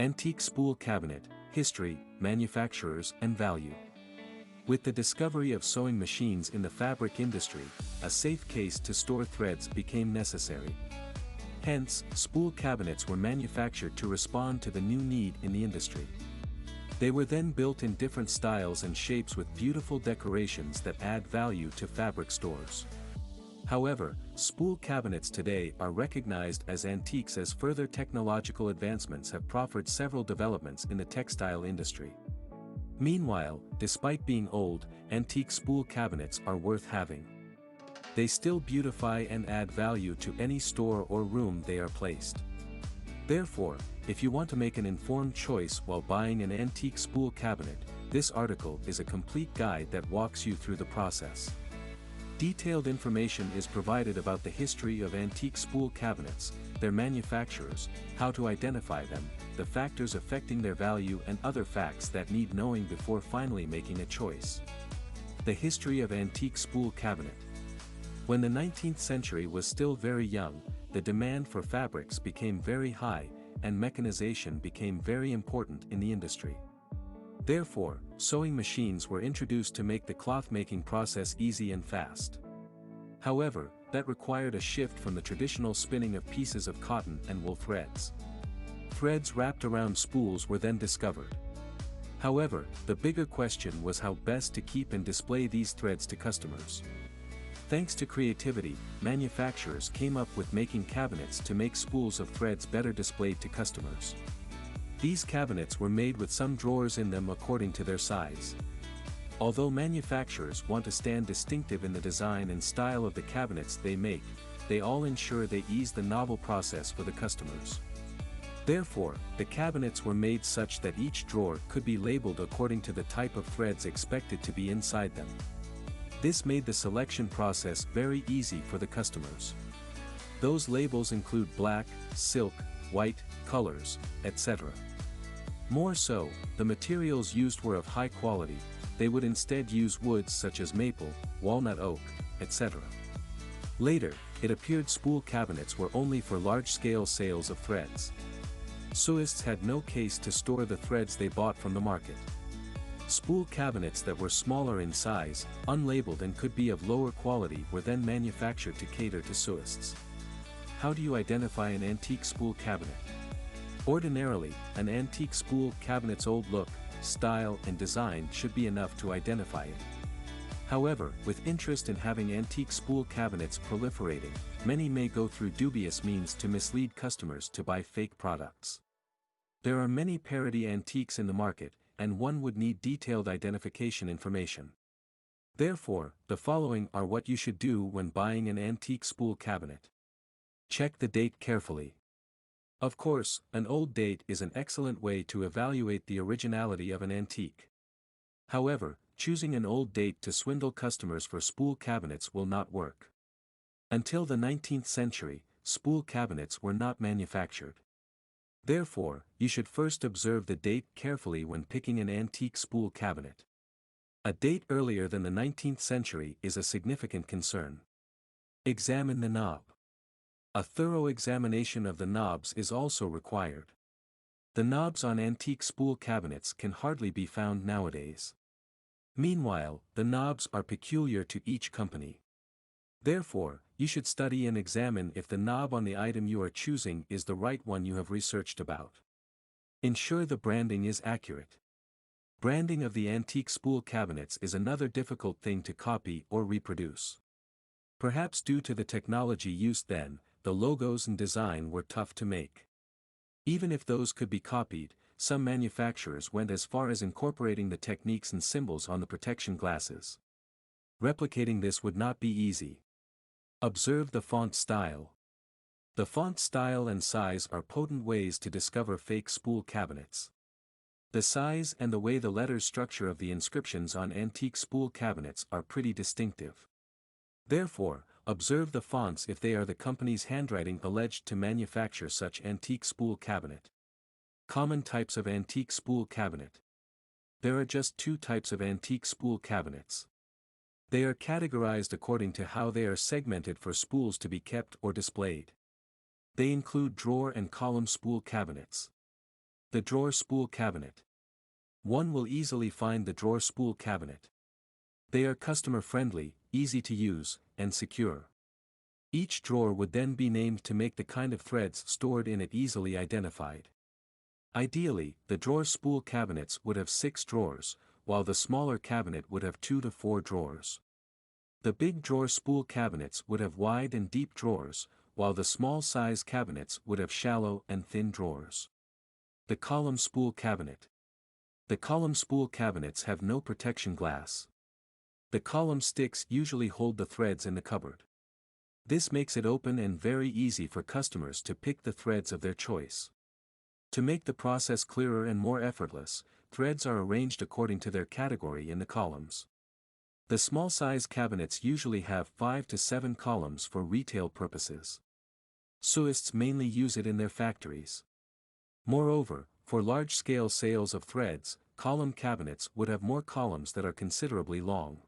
Antique spool cabinet, history, manufacturers and value. With the discovery of sewing machines in the fabric industry, a safe case to store threads became necessary. Hence, spool cabinets were manufactured to respond to the new need in the industry. They were then built in different styles and shapes with beautiful decorations that add value to fabric stores. However, spool cabinets today are recognized as antiques as further technological advancements have proffered several developments in the textile industry. Meanwhile, despite being old, antique spool cabinets are worth having. They still beautify and add value to any store or room they are placed. Therefore, if you want to make an informed choice while buying an antique spool cabinet, this article is a complete guide that walks you through the process. Detailed information is provided about the history of antique spool cabinets, their manufacturers, how to identify them, the factors affecting their value and other facts that need knowing before finally making a choice. The history of antique spool cabinet. When the 19th century was still very young, the demand for fabrics became very high, and mechanization became very important in the industry. Therefore, sewing machines were introduced to make the cloth-making process easy and fast. However, that required a shift from the traditional spinning of pieces of cotton and wool threads. Threads wrapped around spools were then discovered. However, the bigger question was how best to keep and display these threads to customers. Thanks to creativity, manufacturers came up with making cabinets to make spools of threads better displayed to customers. These cabinets were made with some drawers in them according to their size. Although manufacturers want to stand distinctive in the design and style of the cabinets they make, they all ensure they ease the novel process for the customers. Therefore, the cabinets were made such that each drawer could be labeled according to the type of threads expected to be inside them. This made the selection process very easy for the customers. Those labels include black, silk, white, colors, etc. More so, the materials used were of high quality, they would instead use woods such as maple, walnut oak, etc. Later, it appeared spool cabinets were only for large-scale sales of threads. Sewists had no case to store the threads they bought from the market. Spool cabinets that were smaller in size, unlabeled and could be of lower quality were then manufactured to cater to sewists. How do you identify an antique spool cabinet? Ordinarily, an antique spool cabinet's old look, style and design should be enough to identify it. However, with interest in having antique spool cabinets proliferating, many may go through dubious means to mislead customers to buy fake products. There are many parody antiques in the market, and one would need detailed identification information. Therefore, the following are what you should do when buying an antique spool cabinet. Check the date carefully. Of course, an old date is an excellent way to evaluate the originality of an antique. However, choosing an old date to swindle customers for spool cabinets will not work. Until the 19th century, spool cabinets were not manufactured. Therefore, you should first observe the date carefully when picking an antique spool cabinet. A date earlier than the 19th century is a significant concern. Examine the knob. A thorough examination of the knobs is also required. The knobs on antique spool cabinets can hardly be found nowadays. Meanwhile, the knobs are peculiar to each company. Therefore, you should study and examine if the knob on the item you are choosing is the right one you have researched about. Ensure the branding is accurate. Branding of the antique spool cabinets is another difficult thing to copy or reproduce. Perhaps due to the technology used then, the logos and design were tough to make. Even if those could be copied, some manufacturers went as far as incorporating the techniques and symbols on the protection glasses. Replicating this would not be easy. Observe the font style. The font style and size are potent ways to discover fake spool cabinets. The size and the way the letters structure of the inscriptions on antique spool cabinets are pretty distinctive. Therefore, observe the fonts if they are the company's handwriting alleged to manufacture such antique spool cabinet. Common types of antique spool cabinet. There are just two types of antique spool cabinets. They are categorized according to how they are segmented for spools to be kept or displayed. They include drawer and column spool cabinets. The drawer spool cabinet. One will easily find the drawer spool cabinet. They are customer-friendly, easy to use, and secure. Each drawer would then be named to make the kind of threads stored in it easily identified. Ideally, the drawer spool cabinets would have 6 drawers, while the smaller cabinet would have 2 to 4 drawers. The big drawer spool cabinets would have wide and deep drawers, while the small size cabinets would have shallow and thin drawers. The column spool cabinet. The column spool cabinets have no protection glass. The column sticks usually hold the threads in the cupboard. This makes it open and very easy for customers to pick the threads of their choice. To make the process clearer and more effortless, threads are arranged according to their category in the columns. The small size cabinets usually have 5 to 7 columns for retail purposes. Sewists mainly use it in their factories. Moreover, for large-scale sales of threads, column cabinets would have more columns that are considerably long.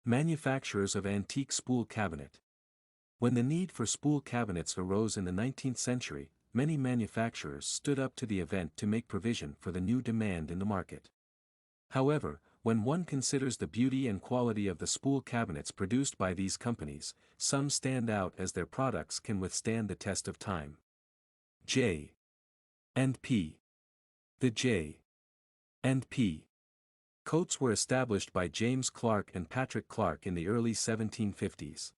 Manufacturers of antique spool cabinet. When the need for spool cabinets arose in the 19th century, many manufacturers stood up to the event to make provision for the new demand in the market. However, when one considers the beauty and quality of the spool cabinets produced by these companies, some stand out as their products can withstand the test of time. J. and P. The J. and P. coats were established by James Clark and Patrick Clark in the early 1750s.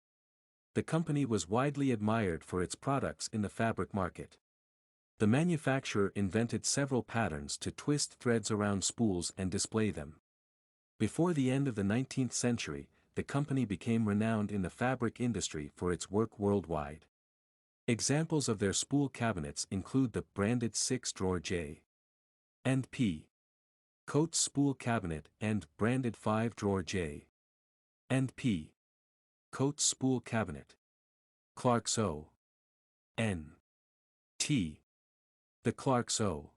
The company was widely admired for its products in the fabric market. The manufacturer invented several patterns to twist threads around spools and display them. Before the end of the 19th century, the company became renowned in the fabric industry for its work worldwide. Examples of their spool cabinets include the branded 6-drawer J. and P. Coates spool cabinet and branded 5-drawer J. and P. Coates spool cabinet. Clark's O. N. T. The Clark's O.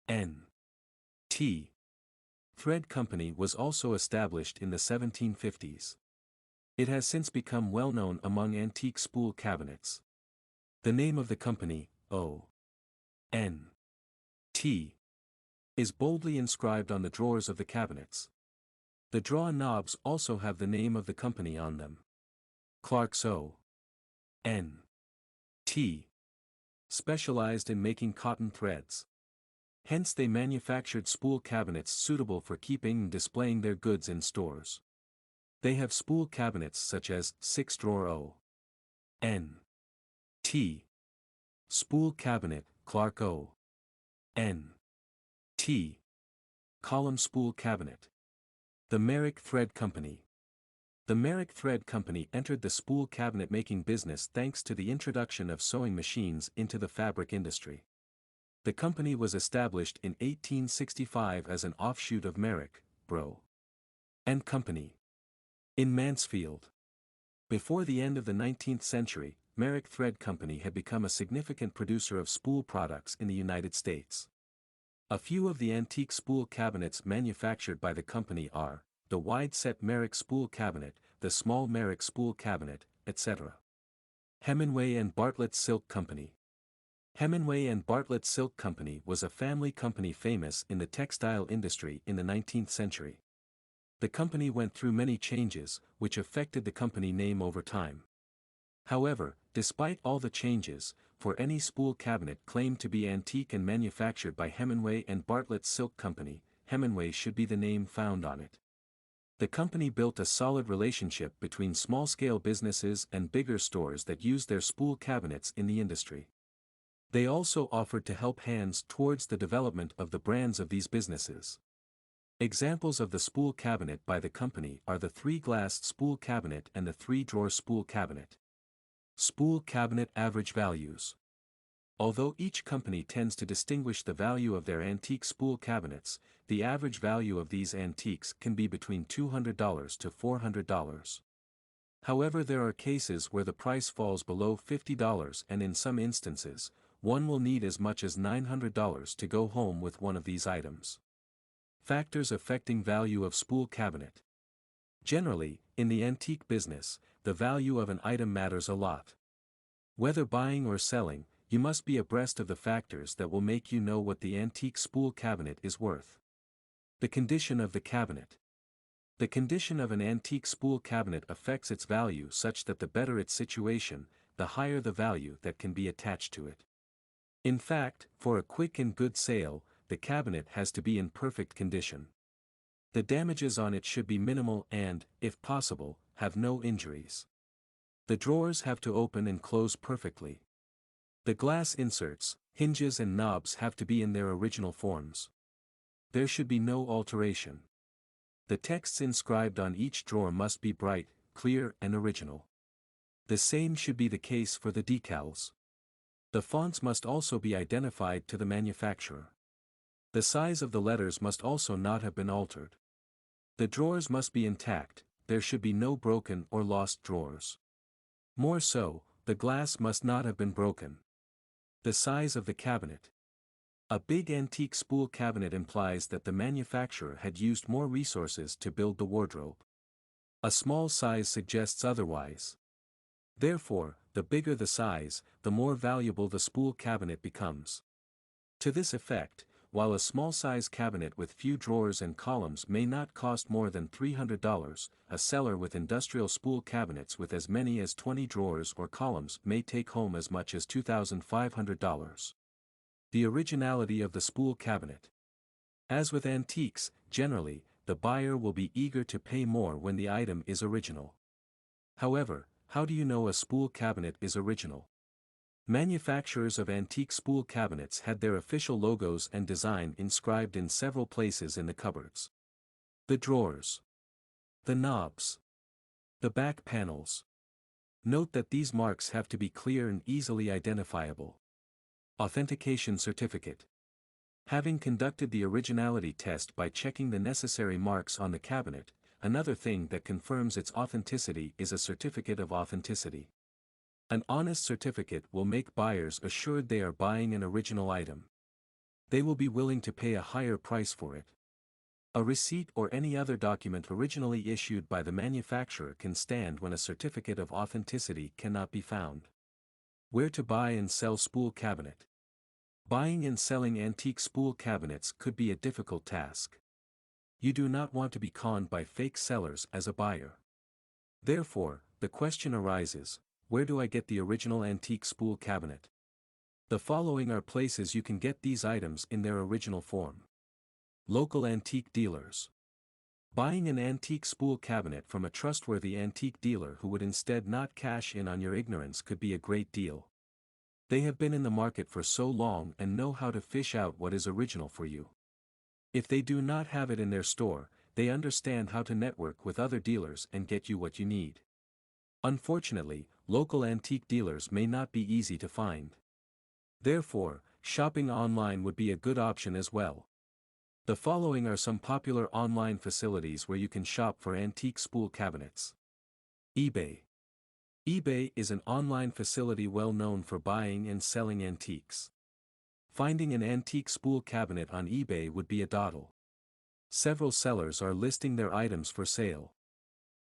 N. T. Thread Company was also established in the 1750s. It has since become well known among antique spool cabinets. The name of the company, O. N. T. is boldly inscribed on the drawers of the cabinets. The drawer knobs also have the name of the company on them. Clark's O. N. T. specialized in making cotton threads. Hence they manufactured spool cabinets suitable for keeping and displaying their goods in stores. They have spool cabinets such as 6-drawer O. N. T. spool cabinet, Clark O. N. T. column spool cabinet. The Merrick Thread Company. The Merrick Thread Company entered the spool cabinet making business thanks to the introduction of sewing machines into the fabric industry. The company was established in 1865 as an offshoot of Merrick, Bro. and Company in Mansfield. Before the end of the 19th century, Merrick Thread Company had become a significant producer of spool products in the United States. A few of the antique spool cabinets manufactured by the company are the wide-set Merrick spool cabinet, the small Merrick spool cabinet, etc. Hemingway and Bartlett Silk Company. Hemingway and Bartlett Silk Company was a family company famous in the textile industry in the 19th century. The company went through many changes, which affected the company name over time. However, despite all the changes, for any spool cabinet claimed to be antique and manufactured by Hemingway and Bartlett Silk Company, Hemingway should be the name found on it. The company built a solid relationship between small-scale businesses and bigger stores that used their spool cabinets in the industry. They also offered to help hands towards the development of the brands of these businesses. Examples of the spool cabinet by the company are the 3-glass spool cabinet and the 3-drawer spool cabinet. Spool cabinet average values. Although each company tends to distinguish the value of their antique spool cabinets, the average value of these antiques can be between $200 to $400. However, there are cases where the price falls below $50 and in some instances, one will need as much as $900 to go home with one of these items. Factors affecting value of spool cabinet. Generally, in the antique business, the value of an item matters a lot. Whether buying or selling, you must be abreast of the factors that will make you know what the antique spool cabinet is worth. The condition of the cabinet. The condition of an antique spool cabinet affects its value such that the better its situation, the higher the value that can be attached to it. In fact, for a quick and good sale, the cabinet has to be in perfect condition. The damages on it should be minimal and, if possible, have no injuries. The drawers have to open and close perfectly. The glass inserts, hinges and knobs have to be in their original forms. There should be no alteration. The texts inscribed on each drawer must be bright, clear and original. The same should be the case for the decals. The fonts must also be identified to the manufacturer. The size of the letters must also not have been altered. The drawers must be intact, there should be no broken or lost drawers. More so, the glass must not have been broken. The size of the cabinet. A big antique spool cabinet implies that the manufacturer had used more resources to build the wardrobe. A small size suggests otherwise. Therefore, the bigger the size, the more valuable the spool cabinet becomes. To this effect, while a small size cabinet with few drawers and columns may not cost more than $300, a seller with industrial spool cabinets with as many as 20 drawers or columns may take home as much as $2,500. The originality of the spool cabinet. As with antiques, generally, the buyer will be eager to pay more when the item is original. However, how do you know a spool cabinet is original? Manufacturers of antique spool cabinets had their official logos and design inscribed in several places in the cupboards. The drawers. The knobs. The back panels. Note that these marks have to be clear and easily identifiable. Authentication certificate. Having conducted the originality test by checking the necessary marks on the cabinet, another thing that confirms its authenticity is a certificate of authenticity. An honest certificate will make buyers assured they are buying an original item. They will be willing to pay a higher price for it. A receipt or any other document originally issued by the manufacturer can stand when a certificate of authenticity cannot be found. Where to buy and sell spool cabinet? Buying and selling antique spool cabinets could be a difficult task. You do not want to be conned by fake sellers as a buyer. Therefore, the question arises, where do I get the original antique spool cabinet? The following are places you can get these items in their original form. Local antique dealers. Buying an antique spool cabinet from a trustworthy antique dealer who would instead not cash in on your ignorance could be a great deal. They have been in the market for so long and know how to fish out what is original for you. If they do not have it in their store, they understand how to network with other dealers and get you what you need. Unfortunately, local antique dealers may not be easy to find. Therefore, shopping online would be a good option as well. The following are some popular online facilities where you can shop for antique spool cabinets. eBay. eBay is an online facility well known for buying and selling antiques. Finding an antique spool cabinet on eBay would be a doddle. Several sellers are listing their items for sale.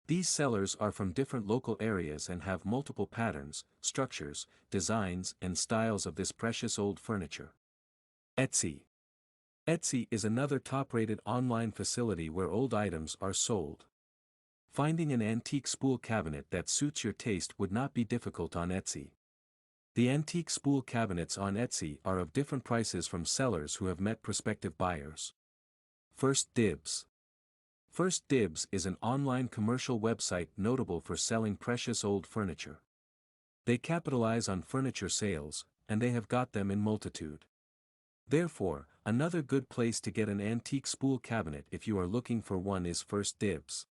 These sellers are from different local areas and have multiple patterns, structures, designs, and styles of this precious old furniture. Etsy. Etsy is another top-rated online facility where old items are sold. Finding an antique spool cabinet that suits your taste would not be difficult on Etsy. The antique spool cabinets on Etsy are of different prices from sellers who have met prospective buyers. First Dibs. First Dibs is an online commercial website notable for selling precious old furniture. They capitalize on furniture sales, and they have got them in multitude. Therefore, another good place to get an antique spool cabinet if you are looking for one is First Dibs.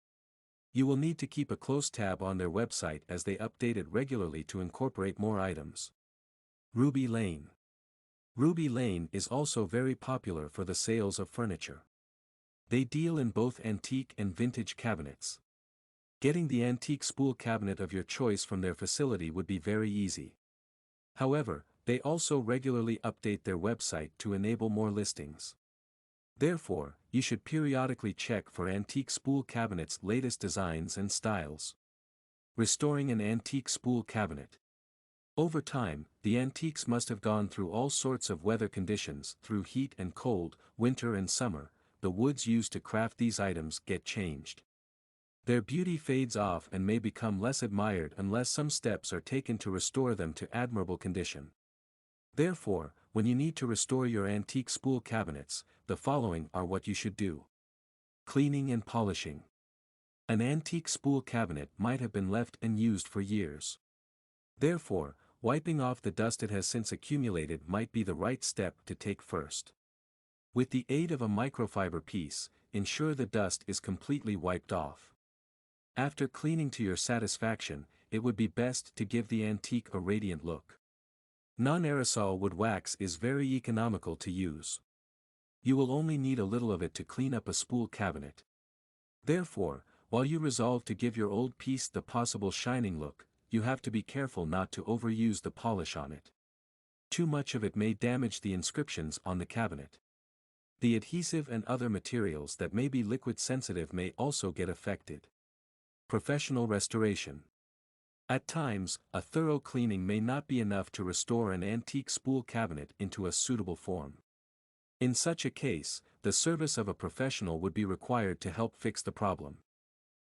You will need to keep a close tab on their website as they update it regularly to incorporate more items. Ruby Lane. Ruby Lane is also very popular for the sales of furniture. They deal in both antique and vintage cabinets. Getting the antique spool cabinet of your choice from their facility would be very easy. However, they also regularly update their website to enable more listings. Therefore, you should periodically check for antique spool cabinets' latest designs and styles. Restoring an antique spool cabinet. Over time, the antiques must have gone through all sorts of weather conditions, through heat and cold, winter and summer. The woods used to craft these items get changed. Their beauty fades off and may become less admired unless some steps are taken to restore them to admirable condition. Therefore, when you need to restore your antique spool cabinets, the following are what you should do. Cleaning and polishing. An antique spool cabinet might have been left unused for years. Therefore, wiping off the dust it has since accumulated might be the right step to take first. With the aid of a microfiber piece, ensure the dust is completely wiped off. After cleaning to your satisfaction, it would be best to give the antique a radiant look. Non-aerosol wood wax is very economical to use. You will only need a little of it to clean up a spool cabinet. Therefore, while you resolve to give your old piece the possible shining look, you have to be careful not to overuse the polish on it. Too much of it may damage the inscriptions on the cabinet. The adhesive and other materials that may be liquid sensitive may also get affected. Professional restoration. At times, a thorough cleaning may not be enough to restore an antique spool cabinet into a suitable form. In such a case, the service of a professional would be required to help fix the problem.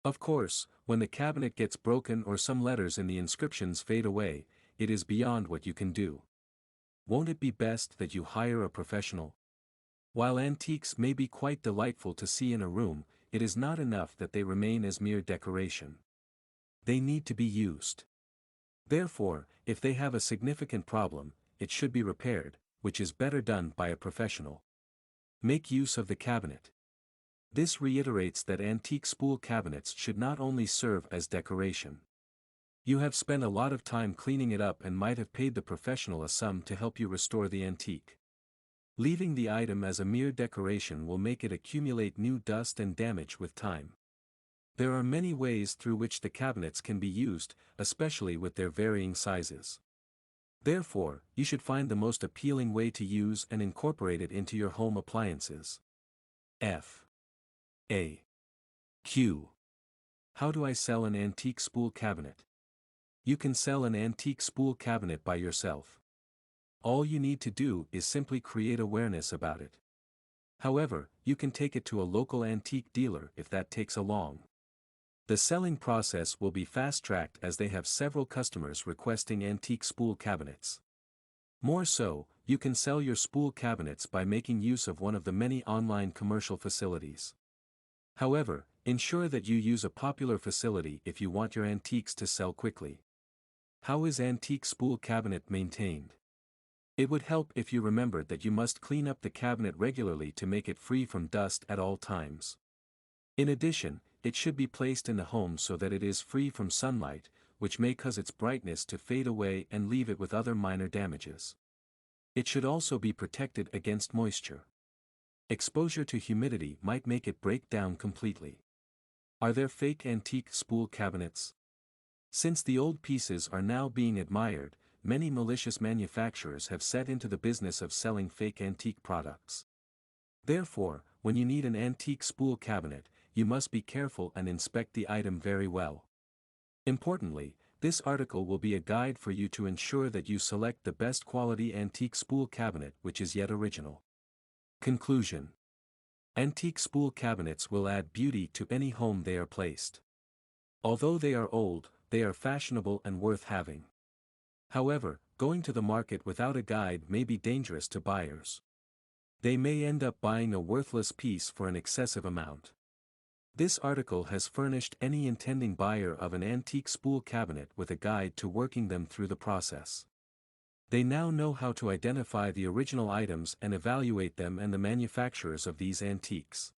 Of course, when the cabinet gets broken or some letters in the inscriptions fade away, it is beyond what you can do. Won't it be best that you hire a professional? While antiques may be quite delightful to see in a room, it is not enough that they remain as mere decoration. They need to be used. Therefore, if they have a significant problem, it should be repaired, which is better done by a professional. Make use of the cabinet. This reiterates that antique spool cabinets should not only serve as decoration. You have spent a lot of time cleaning it up and might have paid the professional a sum to help you restore the antique. Leaving the item as a mere decoration will make it accumulate new dust and damage with time. There are many ways through which the cabinets can be used, especially with their varying sizes. Therefore, you should find the most appealing way to use and incorporate it into your home appliances. F. A. Q. How do I sell an antique spool cabinet? You can sell an antique spool cabinet by yourself. All you need to do is simply create awareness about it. However, you can take it to a local antique dealer if that takes long. The selling process will be fast-tracked as they have several customers requesting antique spool cabinets. More so, you can sell your spool cabinets by making use of one of the many online commercial facilities. However, ensure that you use a popular facility if you want your antiques to sell quickly. How is antique spool cabinet maintained? It would help if you remembered that you must clean up the cabinet regularly to make it free from dust at all times. In addition, it should be placed in the home so that it is free from sunlight, which may cause its brightness to fade away and leave it with other minor damages. It should also be protected against moisture. Exposure to humidity might make it break down completely. Are there fake antique spool cabinets? Since the old pieces are now being admired, many malicious manufacturers have set into the business of selling fake antique products. Therefore, when you need an antique spool cabinet, you must be careful and inspect the item very well. Importantly, this article will be a guide for you to ensure that you select the best quality antique spool cabinet which is yet original. Conclusion. Antique spool cabinets will add beauty to any home they are placed. Although they are old, they are fashionable and worth having. However, going to the market without a guide may be dangerous to buyers. They may end up buying a worthless piece for an excessive amount. This article has furnished any intending buyer of an antique spool cabinet with a guide to working them through the process. They now know how to identify the original items and evaluate them and the manufacturers of these antiques.